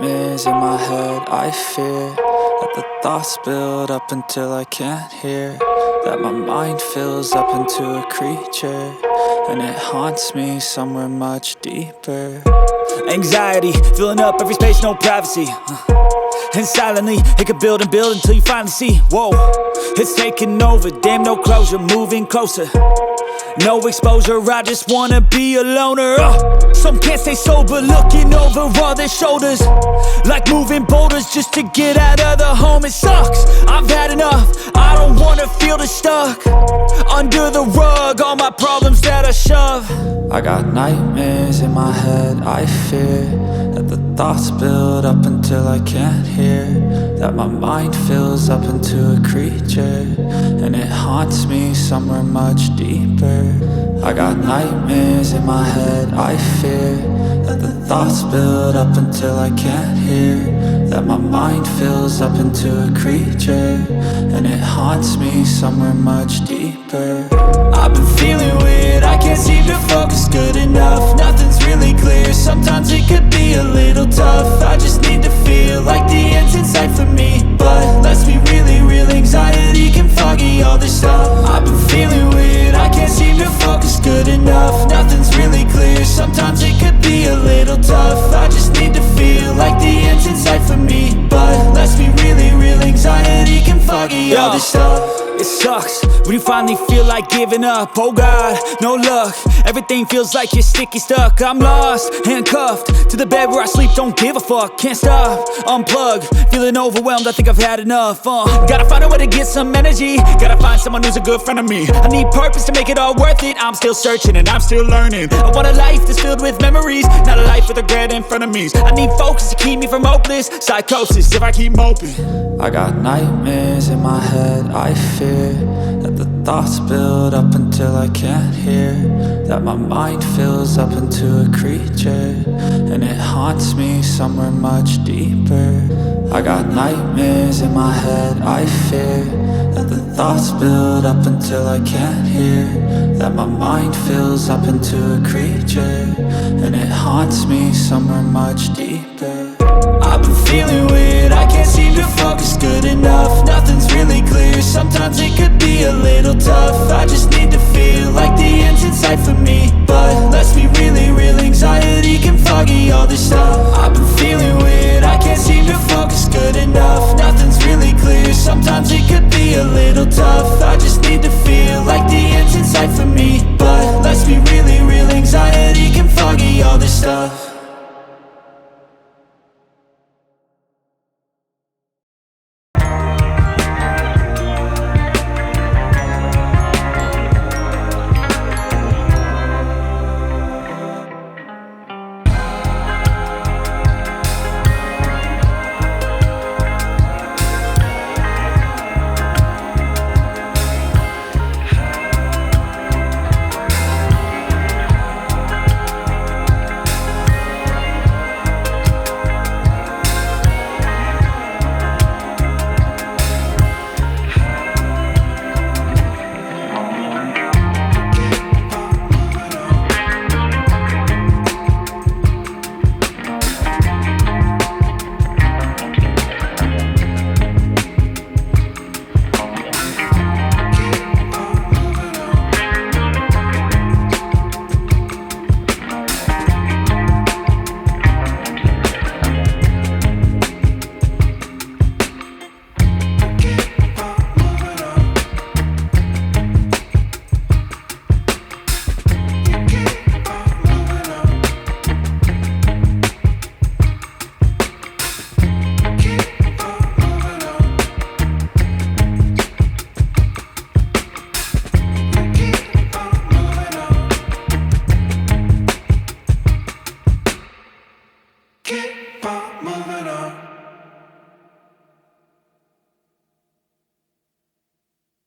nightmares in my head. I fear that the thoughts build up until I can't hear, that my mind fills up into a creature, and it haunts me somewhere much deeper. Anxiety, filling up every space, no privacy. And silently, it could build and build until you finally see, whoa, it's taking over, damn, no closure, moving closer. No exposure, I just wanna be a loner. Some can't stay sober, looking over all their shoulders, like moving boulders just to get out of the home. It sucks, I've had enough, I don't wanna feel the stuck under the rug, all my problems that I shove. I got nightmares in my head. I fear that the thoughts build up until I can't hear, that my mind fills up into a creature, and it haunts me somewhere much deeper. I got nightmares in my head. I fear that the thoughts build up until I can't hear, that my mind fills up into a creature, and it haunts me somewhere much deeper. I've been feeling weird, I can't seem to focus good enough. Nothing's really clear, sometimes it could be a little tough. I just need to feel like the end's in sight for me, but let's be really real, anxiety can foggy all this stuff. I've been feeling weird, I can't seem to focus good enough. Nothing's really clear, sometimes it could be a little tough. I just need to feel like the end's in sight for me, but let's be really real, anxiety can foggy all this stuff. It sucks when you finally feel like giving up. Oh God, no luck, everything feels like you're sticky stuck. I'm lost, handcuffed to the bed where I sleep, don't give a fuck. Can't stop, unplug, feeling overwhelmed, I think I've had enough. Gotta find a way to get some energy, gotta find someone who's a good friend of me. I need purpose to make it all worth it, I'm still searching and I'm still learning. I want a life that's filled with memories, not a life with regret and frenemies. I need focus to keep me from hopeless psychosis if I keep moping. I got nightmares in my head. I fear that the thoughts build up until I can't hear, that my mind fills up into a creature, and it haunts me somewhere much deeper. I got nightmares in my head. I fear that the thoughts build up until I can't hear, that my mind fills up into a creature, and it haunts me somewhere much deeper. I've been feeling weird, I can't seem to focus good enough. Nothing's really clear, sometimes it could be a little tough. I just need to feel like the end's in sight for me,